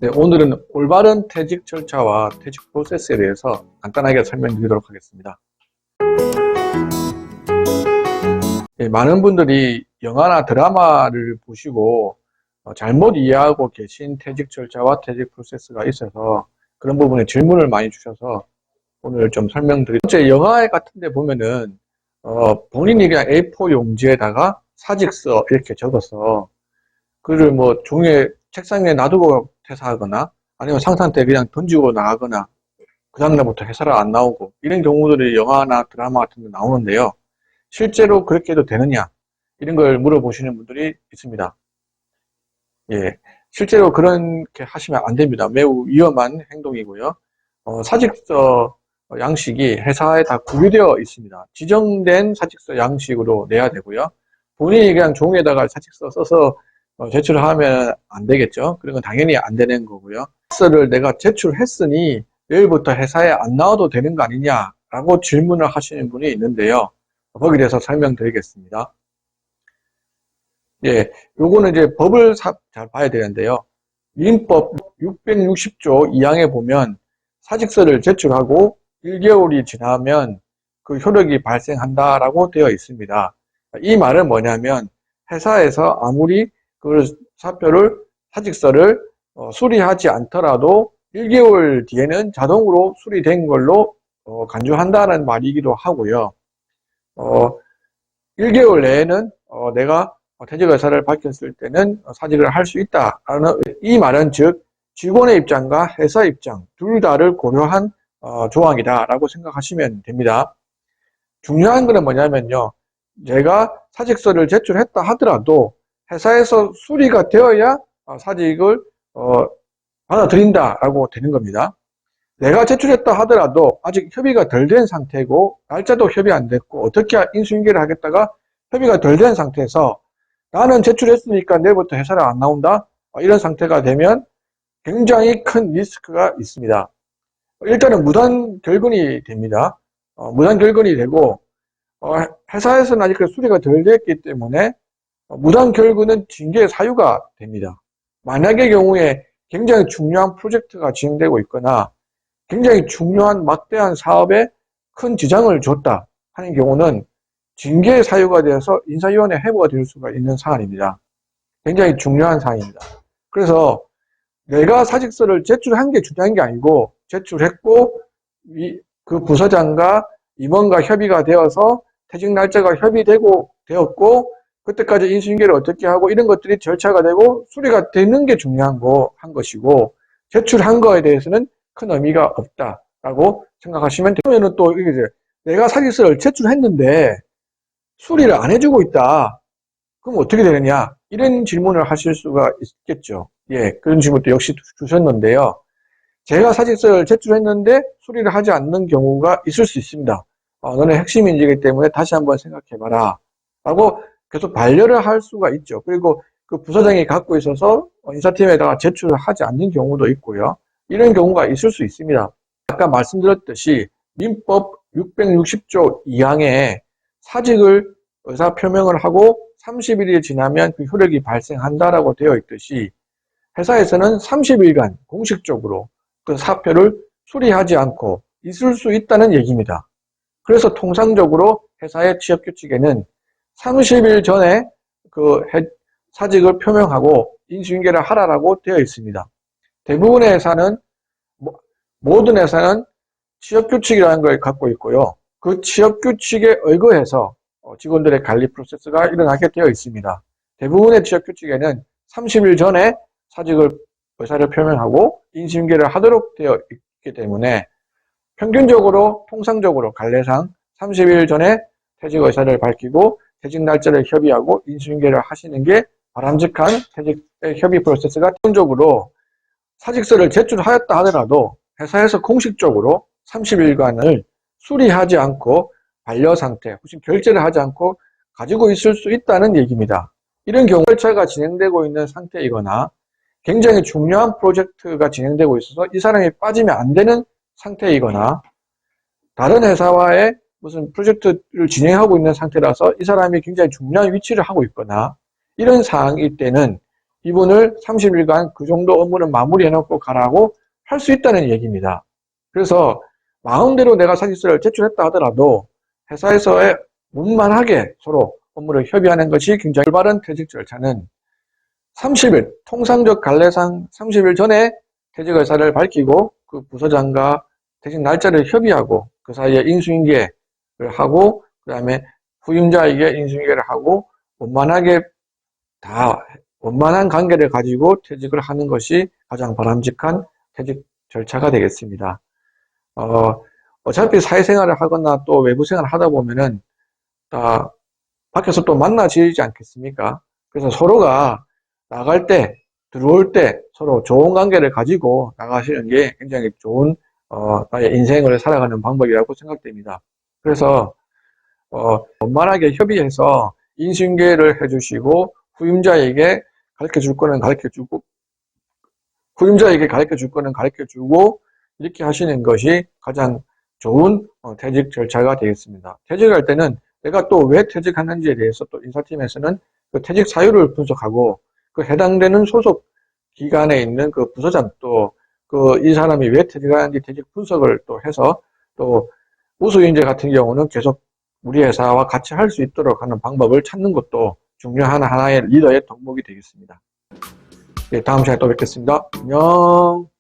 네, 오늘은 올바른 퇴직 절차와 퇴직 프로세스에 대해서 간단하게 설명드리도록 하겠습니다. 네, 많은 분들이 영화나 드라마를 보시고 잘못 이해하고 계신 퇴직 절차와 퇴직 프로세스가 있어서 그런 부분에 질문을 많이 주셔서 오늘 좀 설명드리겠습니다. 번째, 영화 같은 데 보면은 본인이 그냥 A4 용지에다가 사직서 이렇게 적어서 그를 뭐 종이에 책상 위에 놔두고 퇴사하거나 아니면 상사한테 그냥 던지고 나가거나 그 다음날부터 회사를 안 나오고 이런 경우들이 영화나 드라마 같은 데 나오는데요. 실제로 그렇게 해도 되느냐 이런 걸 물어보시는 분들이 있습니다. 예, 실제로 그렇게 하시면 안 됩니다. 매우 위험한 행동이고요. 사직서 양식이 회사에 다 구비되어 있습니다. 지정된 사직서 양식으로 내야 되고요. 본인이 그냥 종이에다가 사직서 써서 제출하면 안 되겠죠. 그런 건 당연히 안 되는 거고요. 사직서를 내가 제출했으니 내일부터 회사에 안 나와도 되는 거 아니냐라고 질문을 하시는 분이 있는데요. 거기에 대해서 설명드리겠습니다. 예, 요거는 이제 법을 잘 봐야 되는데요. 민법 660조 2항에 보면 사직서를 제출하고 1개월이 지나면 그 효력이 발생한다라고 되어 있습니다. 이 말은 뭐냐면 회사에서 아무리 그 사직서를 수리하지 않더라도 1개월 뒤에는 자동으로 수리된 걸로 간주한다는 말이기도 하고요. 1개월 내에는 내가 퇴직 의사를 밝혔을 때는 사직을 할 수 있다라는 이 말은 즉 직원의 입장과 회사 입장 둘 다를 고려한 조항이다라고 생각하시면 됩니다. 중요한 것은 뭐냐면요. 제가 사직서를 제출했다 하더라도 회사에서 수리가 되어야 사직을 받아들인다라고 되는 겁니다. 내가 제출했다 하더라도 아직 협의가 덜 된 상태고 날짜도 협의 안 됐고 어떻게 인수인계를 하겠다가 협의가 덜 된 상태에서 나는 제출했으니까 내일부터 회사를 안 나온다? 이런 상태가 되면 굉장히 큰 리스크가 있습니다. 일단은 무단 결근이 됩니다. 무단 결근이 되고 회사에서는 아직 수리가 덜 됐기 때문에 무단 결근은 징계의 사유가 됩니다. 만약의 경우에 굉장히 중요한 프로젝트가 진행되고 있거나 굉장히 중요한 막대한 사업에 큰 지장을 줬다 하는 경우는 징계의 사유가 되어서 인사위원회 해부가 될 수가 있는 사안입니다. 굉장히 중요한 사안입니다. 그래서 내가 사직서를 제출한 게 중요한 게 아니고 제출했고 그 부서장과 임원과 협의가 되어서 퇴직 날짜가 되었고 그때까지 인수인계를 어떻게 하고 이런 것들이 절차가 되고 수리가 되는 게 중요한 한 것이고 제출한 거에 대해서는 큰 의미가 없다라고 생각하시면 되면 또 이게 내가 사직서를 제출했는데 수리를 안 해주고 있다. 그럼 어떻게 되느냐? 이런 질문을 하실 수가 있겠죠. 예, 그런 질문도 역시 주셨는데요. 제가 사직서를 제출했는데 수리를 하지 않는 경우가 있을 수 있습니다. 너네 핵심 인재이기 때문에 다시 한번 생각해봐라. 라고 계속 반려를 할 수가 있죠. 그리고 그 부서장이 갖고 있어서 인사팀에다가 제출을 하지 않는 경우도 있고요. 이런 경우가 있을 수 있습니다. 아까 말씀드렸듯이 민법 660조 2항에 사직을 의사표명을 하고 30일이 지나면 그 효력이 발생한다라고 되어 있듯이 회사에서는 30일간 공식적으로 그 사표를 수리하지 않고 있을 수 있다는 얘기입니다. 그래서 통상적으로 회사의 취업규칙에는 30일 전에 그 사직을 표명하고 인수인계를 하라라고 되어 있습니다. 대부분의 회사는 모든 회사는 취업규칙이라는 걸 갖고 있고요. 그 취업규칙에 의거해서 직원들의 관리 프로세스가 일어나게 되어 있습니다. 대부분의 취업규칙에는 30일 전에 사직을 의사를 표명하고 인수인계를 하도록 되어 있기 때문에 평균적으로 통상적으로 관례상 30일 전에 퇴직 의사를 밝히고 퇴직 날짜를 협의하고 인수인계를 하시는 게 바람직한 퇴직 협의 프로세스가 기본적으로 사직서를 제출하였다 하더라도 회사에서 공식적으로 30일간을 수리하지 않고 반려 상태, 혹시 결제를 하지 않고 가지고 있을 수 있다는 얘기입니다. 이런 경우 절차가 진행되고 있는 상태이거나 굉장히 중요한 프로젝트가 진행되고 있어서 이 사람이 빠지면 안 되는 상태이거나 다른 회사와의 무슨 프로젝트를 진행하고 있는 상태라서 이 사람이 굉장히 중요한 위치를 하고 있거나 이런 상황일 때는 이분을 30일간 그 정도 업무는 마무리해놓고 가라고 할 수 있다는 얘기입니다. 그래서 마음대로 내가 사직서를 제출했다 하더라도 회사에서의 원만하게 서로 업무를 협의하는 것이 굉장히 올바른 퇴직 절차는 30일, 통상적 관례상 30일 전에 퇴직 의사를 밝히고 그 부서장과 퇴직 날짜를 협의하고 그 사이에 인수인계를 하고 그 다음에 후임자에게 인수인계를 하고 원만하게 원만한 관계를 가지고 퇴직을 하는 것이 가장 바람직한 퇴직 절차가 되겠습니다. 어차피 사회생활을 하거나 또 외부생활을 하다 보면은 밖에서 또 만나지지 않겠습니까? 그래서 서로가 나갈 때, 들어올 때 서로 좋은 관계를 가지고 나가시는 게 굉장히 좋은 나의 인생을 살아가는 방법이라고 생각됩니다. 그래서 원만하게 협의해서 인수인계를 해주시고 후임자에게 가르쳐 줄 거는 가르쳐 주고 후임자에게 가르쳐 줄 거는 가르쳐 주고 이렇게 하시는 것이 가장 좋은 퇴직 절차가 되겠습니다. 퇴직할 때는 내가 또 왜 퇴직하는지에 대해서 또 인사팀에서는 그 퇴직 사유를 분석하고 그 해당되는 소속 기관에 있는 그 부서장 또 이 사람이 왜 퇴직하는지 퇴직 분석을 또 해서 또 우수인재 같은 경우는 계속 우리 회사와 같이 할 수 있도록 하는 방법을 찾는 것도 중요한 하나의 리더의 덕목이 되겠습니다. 네, 다음 시간에 또 뵙겠습니다. 안녕.